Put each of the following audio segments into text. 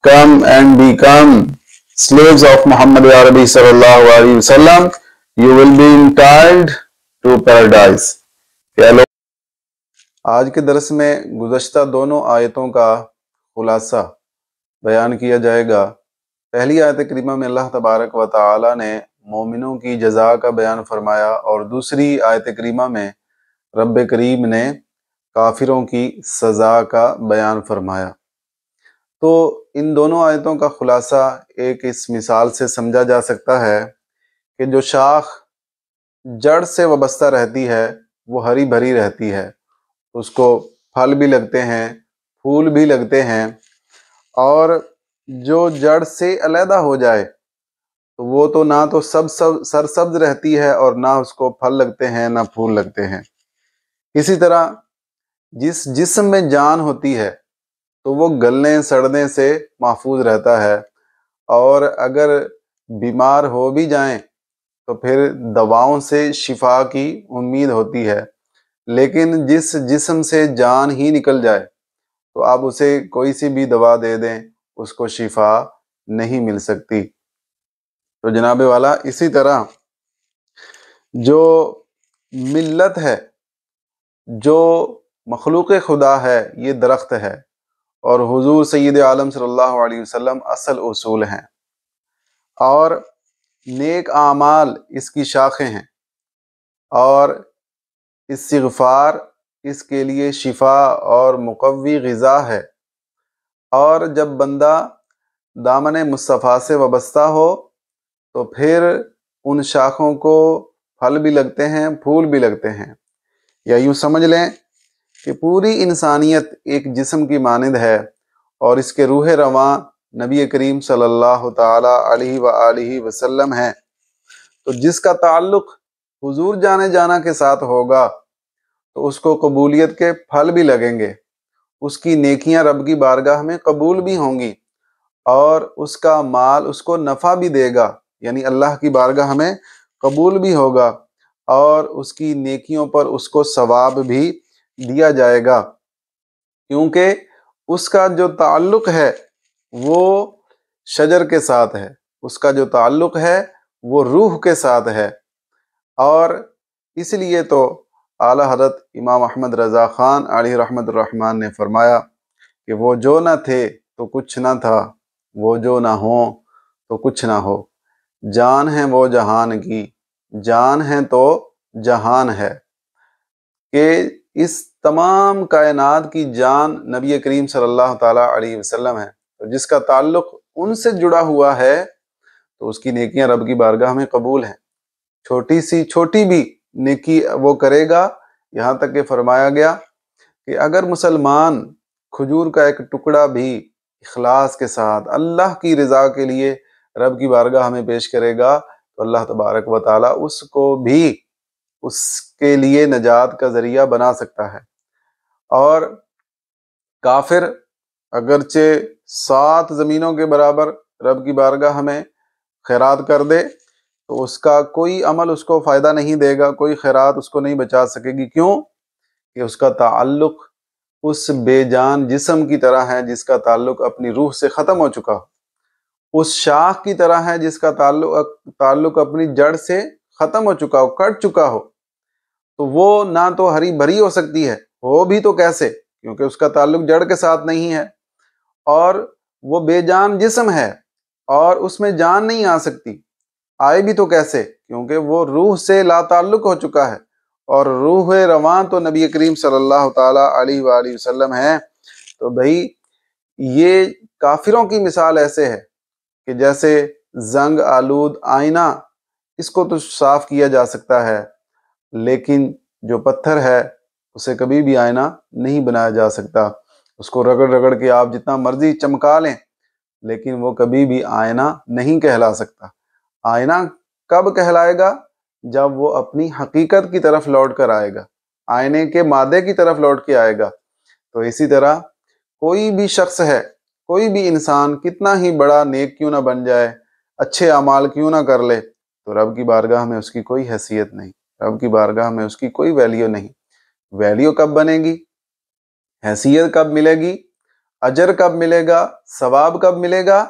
come and become slaves of Muhammad Arabi sallallahu alaihi wasallam, you will be entitled to paradise. آج کے درس میں گزشتہ دونوں آیتوں کا خلاصہ بیان کیا جائے گا۔ پہلی آیت کریمہ میں اللہ تبارک و تعالی نے مومنوں کی جزا کا بیان فرمایا، اور دوسری آیت کریمہ میں رب کریم نے کافروں کی سزا کا بیان فرمایا۔ تو ان دونوں آیتوں کا خلاصہ ایک اس مثال سے سمجھا جا سکتا ہے کہ جو شاخ جڑ سے وابستہ رہتی ہے وہ ہری بھری رہتی ہے، اس کو پھل بھی لگتے ہیں، پھول بھی لگتے ہیں، اور جو جڑ سے علیحدہ ہو جائے تو وہ تو نہ تو سرسبز رہتی ہے اور نہ اس کو پھل لگتے ہیں نہ پھول لگتے ہیں۔ اسی طرح جس جسم میں جان ہوتی ہے تو وہ گلنے سڑنے سے محفوظ رہتا ہے، اور اگر بیمار ہو بھی جائیں تو پھر دواؤں سے شفا کی امید ہوتی ہے، لیکن جس جسم سے جان ہی نکل جائے تو آپ اسے کوئی سی بھی دوا دے دیں اس کو شفا نہیں مل سکتی۔ تو جناب والا اسی طرح جو ملت ہے، جو مخلوق خدا ہے، یہ درخت ہے، اور حضور سید عالم صلی اللہ علیہ وسلم اصل اصول ہیں، اور نیک اعمال اس کی شاخیں ہیں، اور استغفار اس کے لیے شفا اور مقوی غذا ہے۔ اور جب بندہ دامن مصطفیٰ سے وابستہ ہو تو پھر ان شاخوں کو پھل بھی لگتے ہیں، پھول بھی لگتے ہیں۔ یا یوں سمجھ لیں کہ پوری انسانیت ایک جسم کی مانند ہے، اور اس کے روح رواں نبی کریم صلی اللہ تعالی علیہ وآلہ وسلم ہے۔ تو جس کا تعلق حضور جانے جانا کے ساتھ ہوگا تو اس کو قبولیت کے پھل بھی لگیں گے، اس کی نیکیاں رب کی بارگاہ میں قبول بھی ہوں گی، اور اس کا مال اس کو نفع بھی دے گا، یعنی اللہ کی بارگاہ میں قبول بھی ہوگا، اور اس کی نیکیوں پر اس کو ثواب بھی دیا جائے گا، کیونکہ اس کا جو تعلق ہے وہ شجر کے ساتھ ہے، اس کا جو تعلق ہے وہ روح کے ساتھ ہے۔ اور اس لیے تو اعلیٰ حضرت امام احمد رضا خان علیہ رحمت الرحمن نے فرمایا کہ وہ جو نہ تھے تو کچھ نہ تھا، وہ جو نہ ہوں تو کچھ نہ ہو، جان ہے وہ جہان کی، جان ہے تو جہان ہے، کہ اس تمام کائنات کی جان نبی کریم صلی اللہ تعالیٰ علیہ وسلم ہے۔ تو جس کا تعلق ان سے جڑا ہوا ہے تو اس کی نیکیاں رب کی بارگاہ میں قبول ہیں، چھوٹی سی چھوٹی بھی نیکی وہ کرے گا۔ یہاں تک کہ فرمایا گیا کہ اگر مسلمان کھجور کا ایک ٹکڑا بھی اخلاص کے ساتھ اللہ کی رضا کے لیے رب کی بارگاہ میں پیش کرے گا تو اللہ تبارک و تعالیٰ اس کو بھی اس کے لیے نجات کا ذریعہ بنا سکتا ہے۔ اور کافر اگرچہ 7 زمینوں کے برابر رب کی بارگاہ میں خیرات کر دے تو اس کا کوئی عمل اس کو فائدہ نہیں دے گا، کوئی خیرات اس کو نہیں بچا سکے گی۔ کیوں؟ کہ اس کا تعلق اس بے جان جسم کی طرح ہے جس کا تعلق اپنی روح سے ختم ہو چکا ہو، اس شاخ کی طرح ہے جس کا تعلق اپنی جڑ سے ختم ہو چکا ہو، کٹ چکا ہو، تو وہ نہ تو ہری بھری ہو سکتی ہے، ہو بھی تو کیسے، کیونکہ اس کا تعلق جڑ کے ساتھ نہیں ہے، اور وہ بے جان جسم ہے اور اس میں جان نہیں آ سکتی، آئے بھی تو کیسے، کیونکہ وہ روح سے لا تعلق ہو چکا ہے، اور روح رواں تو نبی کریم صلی اللہ تعالیٰ علیہ وآلہ وسلم ہے۔ تو بھائی یہ کافروں کی مثال ایسے ہے کہ جیسے زنگ آلود آئینہ، اس کو تو صاف کیا جا سکتا ہے، لیکن جو پتھر ہے اسے کبھی بھی آئینہ نہیں بنایا جا سکتا، اس کو رگڑ رگڑ کے آپ جتنا مرضی چمکا لیں لیکن وہ کبھی بھی آئینہ نہیں کہلا سکتا۔ آئینہ کب کہلائے گا؟ جب وہ اپنی حقیقت کی طرف لوٹ کر آئے گا، آئینے کے مادے کی طرف لوٹ کے آئے گا۔ تو اسی طرح کوئی بھی شخص ہے، کوئی بھی انسان کتنا ہی بڑا نیک کیوں نہ بن جائے، اچھے اعمال کیوں نہ کر لے، تو رب کی بارگاہ میں اس کی کوئی حیثیت نہیں، رب کی بارگاہ میں اس کی کوئی ویلیو نہیں۔ ویلیو کب بنے گی، حیثیت کب ملے گی؟ اجر کب ملے گا، ثواب کب ملے گا؟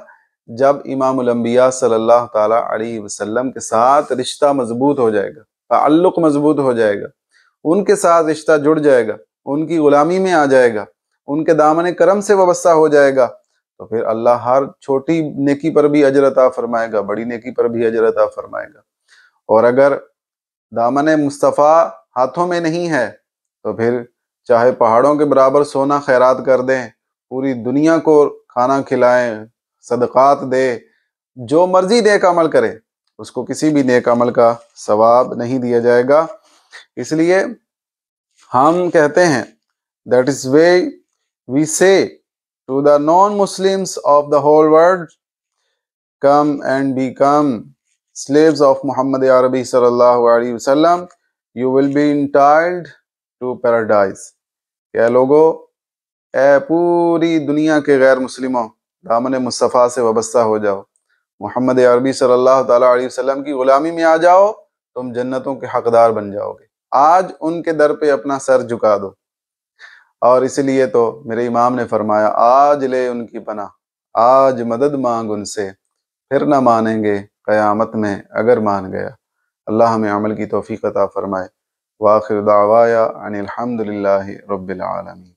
جب امام الانبیاء صلی اللہ تعالی علیہ وسلم کے ساتھ رشتہ مضبوط ہو جائے گا، تعلق مضبوط ہو جائے گا، ان کے ساتھ رشتہ جڑ جائے گا، ان کی غلامی میں آ جائے گا، ان کے دامن کرم سے وابستہ ہو جائے گا، تو پھر اللہ ہر چھوٹی نیکی پر بھی اجر عطا فرمائے گا، بڑی نیکی پر بھی اجر عطا فرمائے گا۔ اور اگر دامن مصطفیٰ ہاتھوں میں نہیں ہے تو پھر چاہے پہاڑوں کے برابر سونا خیرات کر دیں، پوری دنیا کو کھانا کھلائیں، صدقات دے، جو مرضی نیک عمل کرے، اس کو کسی بھی نیک عمل کا ثواب نہیں دیا جائے گا۔ اس لیے ہم کہتے ہیں that is why we say to the non-Muslims of the whole world, come and become slaves of Muhammad Arabi sallallahu alaihi wasallam, you will be entitled to paradise۔ کہ لوگو، اے پوری دنیا کے غیر مسلموں، دامن مصطفیٰ سے وابستہ ہو جاؤ، محمد عربی صلی اللہ تعالیٰ علیہ وسلم کی غلامی میں آ جاؤ، تم جنتوں کے حقدار بن جاؤ گے۔ آج ان کے در پہ اپنا سر جھکا دو، اور اس لیے تو میرے امام نے فرمایا، آج لے ان کی پناہ، آج مدد مانگ ان سے، پھر نہ مانیں گے قیامت میں اگر مان گیا۔ اللہ ہمیں عمل کی توفیق عطا فرمائے۔ وآخر دعوایا ان الحمد للہ رب العالمین۔